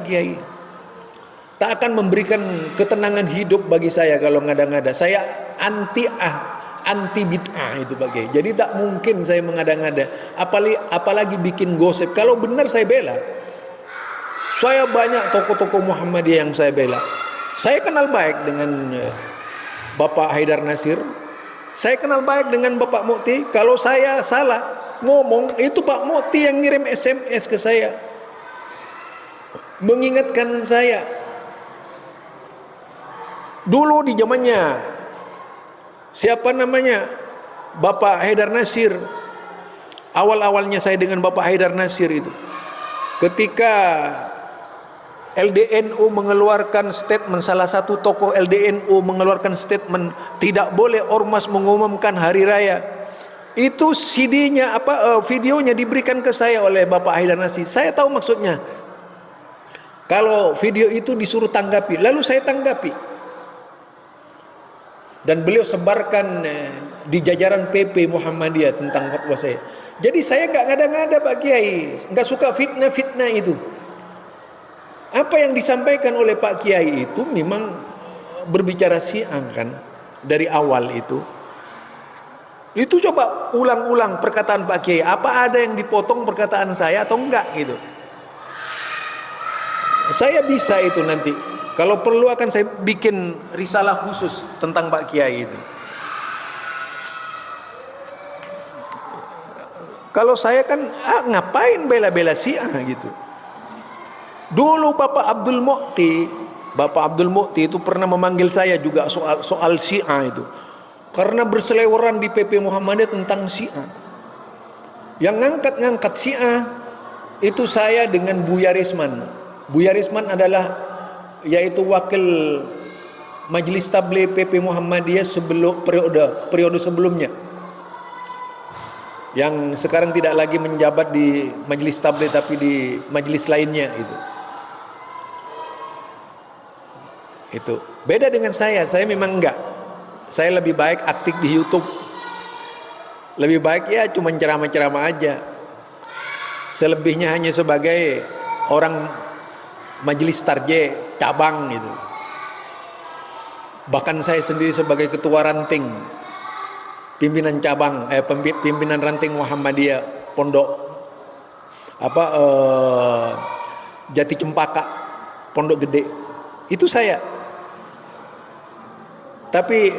Kiai. Tak akan memberikan ketenangan hidup bagi saya kalau ngada-ngada. Saya anti bid'ah itu Pak Kiai. Jadi tak mungkin saya mengada-ngada, apalagi bikin gosip. Kalau benar saya bela. Saya banyak tokoh-tokoh Muhammadiyah yang saya bela. Saya kenal baik dengan Bapak Haidar Nasir. Saya kenal baik dengan Bapak Mukti. Kalau saya salah ngomong, itu Pak Mukti yang ngirim SMS ke saya, mengingatkan saya. Dulu di zamannya siapa namanya Bapak Haidar Nasir, awal-awalnya saya dengan Bapak Haidar Nasir itu, ketika LDNU mengeluarkan statement, salah satu tokoh LDNU mengeluarkan statement tidak boleh ormas mengumumkan hari raya, itu CD-nya videonya diberikan ke saya oleh Bapak Haidar Nasir. Saya tahu maksudnya. Kalau video itu disuruh tanggapi, lalu saya tanggapi. Dan beliau sebarkan di jajaran PP Muhammadiyah tentang fatwa saya. Jadi saya nggak ngada-ngada Pak Kiai, nggak suka fitnah-fitnah itu. Apa yang disampaikan oleh Pak Kiai itu memang berbicara Syiah kan dari awal itu. Itu coba ulang-ulang perkataan Pak Kiai. Apa ada yang dipotong perkataan saya atau enggak gitu? Saya bisa itu nanti. Kalau perlu akan saya bikin risalah khusus tentang Pak Kiai itu. Kalau saya kan ngapain bela-bela Syiah gitu. Dulu Bapak Abdul Mukti itu pernah memanggil saya juga soal Syiah itu. Karena berseliweran di PP Muhammadiyah tentang Syiah. Yang ngangkat Syiah itu saya dengan Buya Risman. Buya Risman adalah yaitu wakil Majelis Tabligh PP Muhammadiyah sebelum periode sebelumnya, yang sekarang tidak lagi menjabat di Majelis Tabligh tapi di majelis lainnya itu beda dengan saya memang enggak. Saya lebih baik aktif di YouTube, lebih baik ya cuma ceramah-ceramah aja, selebihnya hanya sebagai orang majelis tarjih cabang gitu. Bahkan saya sendiri sebagai ketua ranting pimpinan cabang pimpinan ranting Muhammadiyah Pondok Jati Cempaka Pondok Gede itu saya. Tapi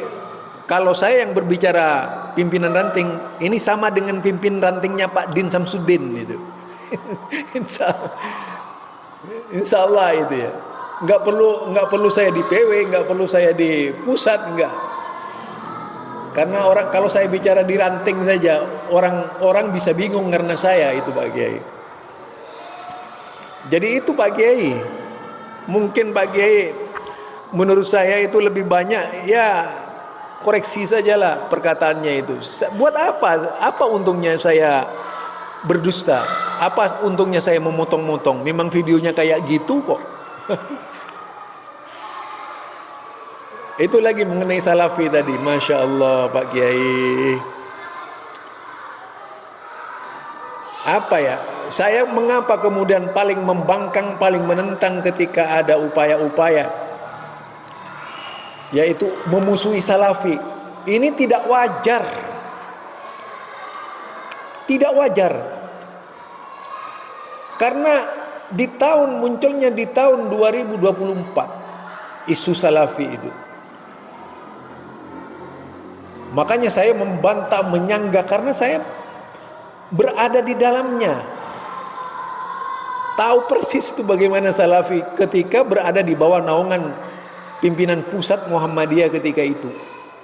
kalau saya yang berbicara pimpinan ranting ini sama dengan pimpin rantingnya Pak Din Samsudin itu. Insya Allah itu ya, nggak perlu saya di PW, nggak perlu saya di pusat, nggak. Karena kalau saya bicara di ranting saja, orang bisa bingung karena saya itu Pak Kiai. Jadi itu Pak Kiai, mungkin Pak Kiai menurut saya itu lebih banyak ya koreksi sajalah perkataannya itu. Buat apa untungnya saya berdusta? Apa untungnya saya memotong-motong? Memang videonya kayak gitu kok. Itu lagi mengenai Salafi tadi. Masya Allah Pak Kiai. Apa ya? Saya mengapa kemudian paling membangkang, paling menentang ketika ada upaya-upaya yaitu memusuhi Salafi. Ini tidak wajar. Tidak wajar. Karena munculnya di tahun 2024 isu Salafi itu. Makanya saya membantah, menyanggah karena saya berada di dalamnya. Tahu persis itu bagaimana Salafi ketika berada di bawah naungan pimpinan pusat Muhammadiyah ketika itu.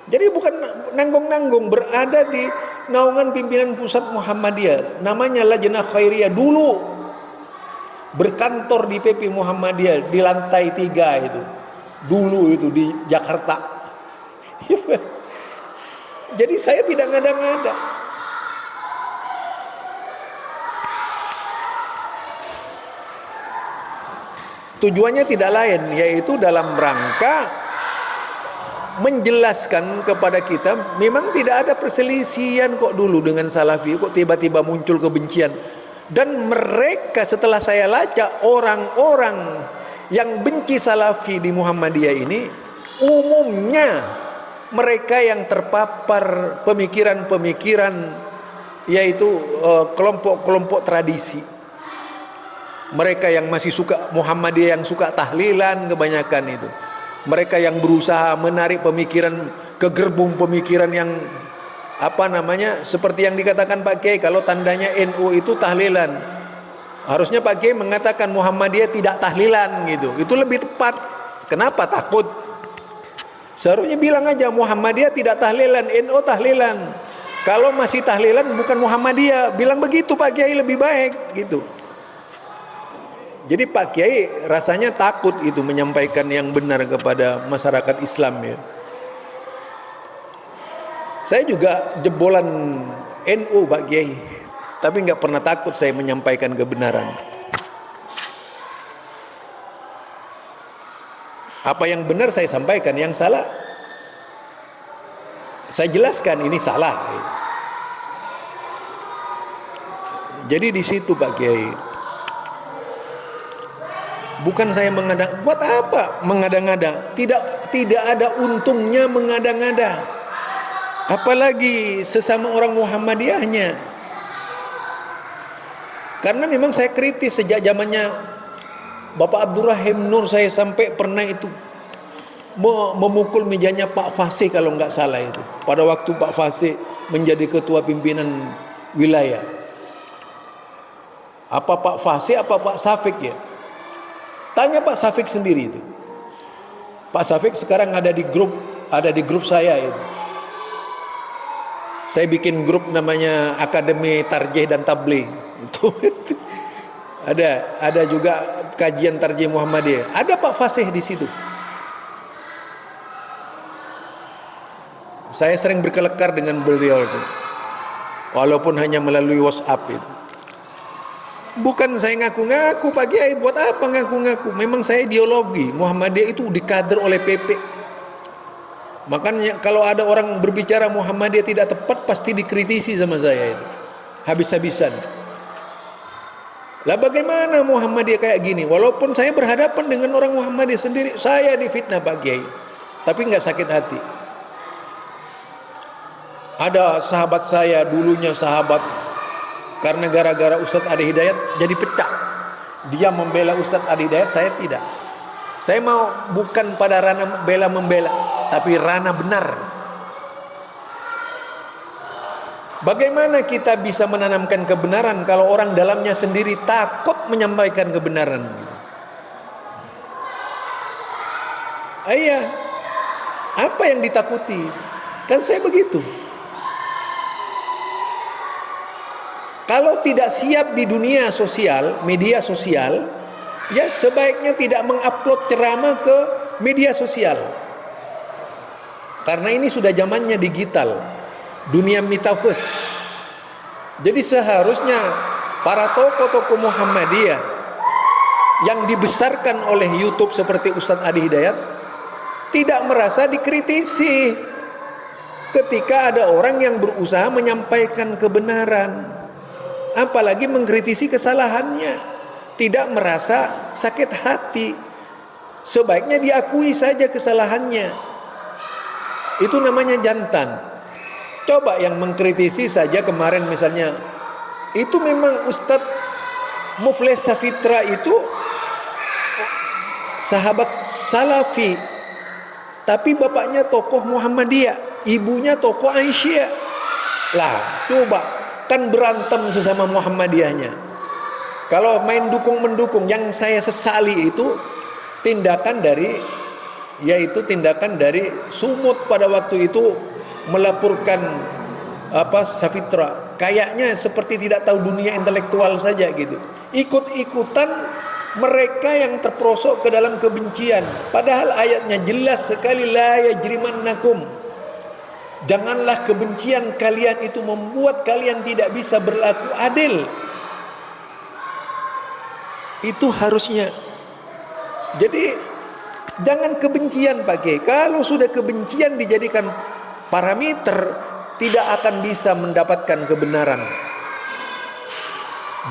Jadi bukan nanggung-nanggung, berada di naungan pimpinan pusat Muhammadiyah. Namanya Lajnah Khairiyah dulu. Berkantor di PP Muhammadiyah di lantai 3 itu. Dulu itu di Jakarta. Jadi saya tidak ngada-ngada. Tujuannya tidak lain, yaitu dalam rangka menjelaskan kepada kita memang tidak ada perselisihan kok dulu dengan Salafi, kok tiba-tiba muncul kebencian. Dan mereka setelah saya lacak, orang-orang yang benci Salafi di Muhammadiyah ini umumnya mereka yang terpapar pemikiran-pemikiran, yaitu kelompok-kelompok tradisi. Mereka yang masih suka Muhammadiyah, yang suka tahlilan kebanyakan itu. Mereka yang berusaha menarik pemikiran ke gerbong pemikiran yang seperti yang dikatakan Pak Kiai, kalau tandanya NU itu tahlilan. Harusnya Pak Kiai mengatakan Muhammadiyah tidak tahlilan gitu. Itu lebih tepat. Kenapa takut? Seharusnya bilang aja Muhammadiyah tidak tahlilan, NU tahlilan. Kalau masih tahlilan bukan Muhammadiyah, bilang begitu Pak Kiai lebih baik gitu. Jadi Pak Kiai rasanya takut itu menyampaikan yang benar kepada masyarakat Islam ya. Saya juga jebolan NU Pak Kiai, tapi nggak pernah takut saya menyampaikan kebenaran. Apa yang benar saya sampaikan, yang salah saya jelaskan ini salah. Jadi di situ Pak Kiai. Bukan saya mengada, buat apa mengada-ngada? Tidak ada untungnya mengada-ngada. Apalagi sesama orang Muhammadiyahnya. Karena memang saya kritis sejak zamannya Bapak Abdurrahim Nur, saya sampai pernah itu memukul mejanya Pak Fasih kalau nggak salah itu. Pada waktu Pak Fasih menjadi ketua pimpinan wilayah. Apa Pak Fasih apa Pak Safik ya? Tanya Pak Safik sendiri itu. Pak Safik sekarang ada di grup saya itu. Saya bikin grup namanya Akademi Tarjih dan Tabligh. Itu ada juga kajian Tarjih Muhammadiyah. Ada Pak Fasih di situ. Saya sering berkelekar dengan beliau itu. Walaupun hanya melalui WhatsApp itu. Bukan saya ngaku-ngaku Pak Kiai, buat apa ngaku-ngaku? Memang saya ideologi Muhammadiyah itu dikader oleh PP. Makanya kalau ada orang berbicara Muhammadiyah tidak tepat, pasti dikritisi sama saya itu. Habis-habisan. Lah bagaimana Muhammadiyah kayak gini? Walaupun saya berhadapan dengan orang Muhammadiyah sendiri, saya difitnah Pak Kiai. Tapi nggak sakit hati. Ada sahabat saya, dulunya sahabat, karena gara-gara Ustadz Adi Hidayat jadi pecah. Dia membela Ustadz Adi Hidayat, saya tidak. Saya mau bukan pada ranah membela, tapi ranah benar. Bagaimana kita bisa menanamkan kebenaran kalau orang dalamnya sendiri takut menyampaikan kebenaran? Iya, apa yang ditakuti? Kan saya begitu. Kalau tidak siap di dunia sosial, media sosial, ya sebaiknya tidak mengupload ceramah ke media sosial. Karena ini sudah zamannya digital, dunia metaverse. Jadi seharusnya para tokoh-tokoh Muhammadiyah yang dibesarkan oleh YouTube seperti Ustadz Adi Hidayat tidak merasa dikritisi ketika ada orang yang berusaha menyampaikan kebenaran. Apalagi mengkritisi kesalahannya, tidak merasa sakit hati. Sebaiknya diakui saja kesalahannya. Itu namanya jantan. Coba yang mengkritisi saja kemarin misalnya, itu memang Ustadz Muflih Safitra itu sahabat Salafi, tapi bapaknya tokoh Muhammadiyah, ibunya tokoh Aisyah. Lah coba, kan berantem sesama Muhammadiyahnya. Kalau main dukung-mendukung, yang saya sesali itu tindakan dari Sumut pada waktu itu melaporkan Safitra. Kayaknya seperti tidak tahu dunia intelektual saja gitu. Ikut-ikutan mereka yang terperosok ke dalam kebencian. Padahal ayatnya jelas sekali, la yajrimannakum. Janganlah kebencian kalian itu membuat kalian tidak bisa berlaku adil. Itu harusnya. Jadi jangan kebencian Pak Kiai. Kalau sudah kebencian dijadikan parameter, tidak akan bisa mendapatkan kebenaran.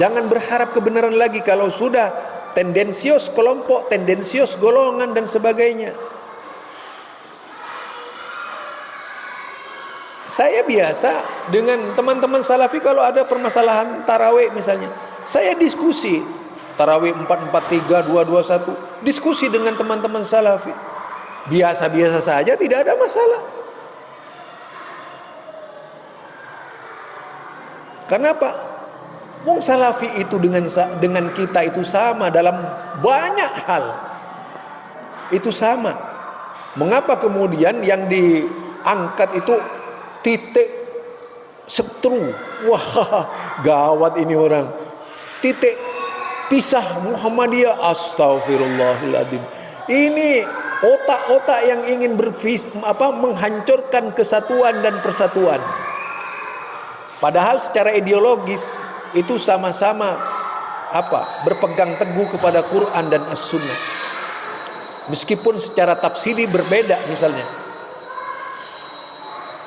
Jangan berharap kebenaran lagi kalau sudah tendensius kelompok, tendensius golongan dan sebagainya. Saya biasa dengan teman-teman salafi kalau ada permasalahan tarawih misalnya, saya diskusi tarawih 443 221, diskusi dengan teman-teman salafi. Biasa-biasa saja, tidak ada masalah. Kenapa? Wong salafi itu dengan kita itu sama dalam banyak hal. Itu sama. Mengapa kemudian yang diangkat itu titik setru? Wah, gawat ini orang. Titik pisah Muhammadiyah, astagfirullahaladzim. Ini otak-otak yang ingin menghancurkan kesatuan dan persatuan. Padahal secara ideologis itu sama-sama berpegang teguh kepada Quran dan As-Sunnah. Meskipun secara tafsiri berbeda misalnya.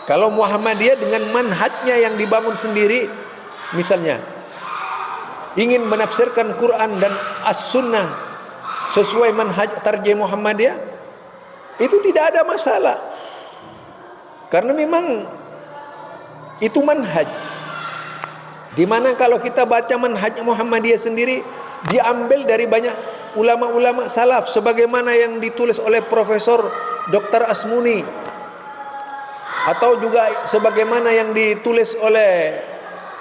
Kalau Muhammadiyah dengan manhajnya yang dibangun sendiri, misalnya ingin menafsirkan Quran dan As-Sunnah sesuai manhaj tarjih Muhammadiyah, itu tidak ada masalah. Karena memang itu manhaj. Dimana kalau kita baca manhaj Muhammadiyah sendiri, diambil dari banyak ulama-ulama salaf, sebagaimana yang ditulis oleh Profesor Dr. Asmuni, atau juga sebagaimana yang ditulis oleh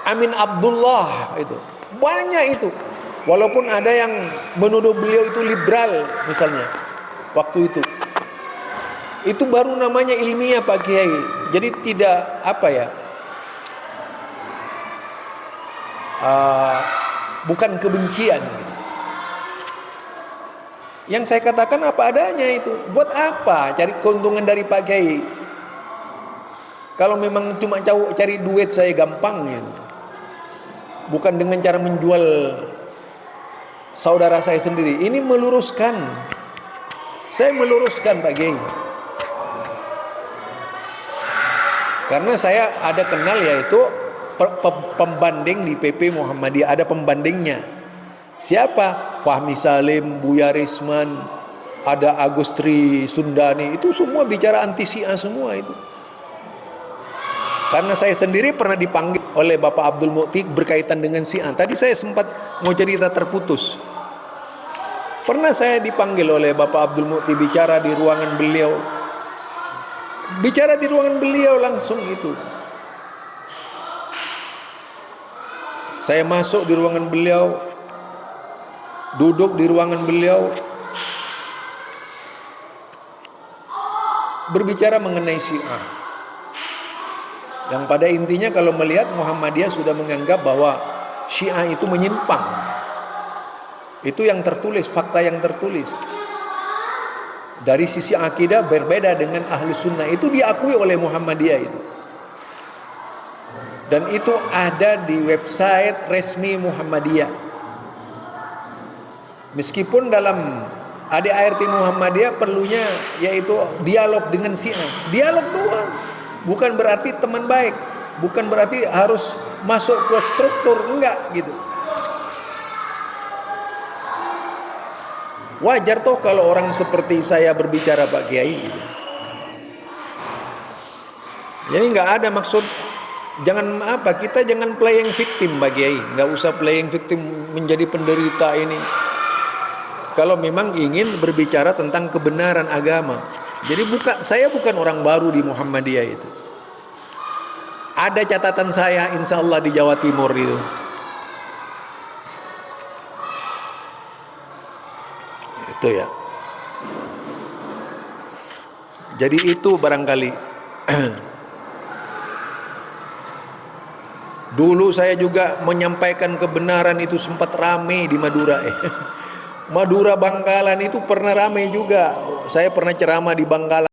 Amin Abdullah. Itu banyak itu. Walaupun ada yang menuduh beliau itu liberal misalnya waktu itu baru namanya ilmiah Pak Kiai. Jadi tidak bukan kebencian gitu. Yang saya katakan apa adanya itu. Buat apa cari keuntungan dari Pak Kiai? Kalau memang cuma cari duit saya gampang gitu. Bukan dengan cara menjual saudara saya sendiri. Ini meluruskan. Saya meluruskan Pak Kiai. Karena saya ada kenal yaitu pembanding di PP Muhammadiyah, ada pembandingnya. Siapa? Fahmi Salim, Buya Risman, ada Agustri Sundani, itu semua bicara anti Syiah semua itu. Karena saya sendiri pernah dipanggil oleh Bapak Abdul Mukti berkaitan dengan Syiah. Tadi saya sempat mau cerita terputus. Pernah saya dipanggil oleh Bapak Abdul Mukti bicara di ruangan beliau. Bicara di ruangan beliau langsung itu. Saya masuk di ruangan beliau, duduk di ruangan beliau, berbicara mengenai Syiah. Yang pada intinya kalau melihat Muhammadiyah sudah menganggap bahwa Syiah itu menyimpang. Itu yang tertulis, fakta yang tertulis. Dari sisi akidah berbeda dengan ahlu sunnah. Itu diakui oleh Muhammadiyah itu. Dan itu ada di website resmi Muhammadiyah. Meskipun dalam ADART Muhammadiyah perlunya yaitu dialog dengan Syiah. Dialog doang. Bukan berarti teman baik. Bukan berarti harus masuk ke struktur. Enggak gitu. Wajar toh kalau orang seperti saya berbicara Pak Kiai gitu. Jadi nggak ada maksud. Kita jangan playing victim Pak Kiai. Nggak usah playing victim menjadi penderita ini. Kalau memang ingin berbicara tentang kebenaran agama. Jadi saya bukan orang baru di Muhammadiyah itu. Ada catatan saya insya Allah di Jawa Timur itu. Itu ya. Jadi itu barangkali. Dulu saya juga menyampaikan kebenaran itu sempat ramai di Madura. Madura Bangkalan itu pernah ramai juga. Saya pernah ceramah di Bangkalan.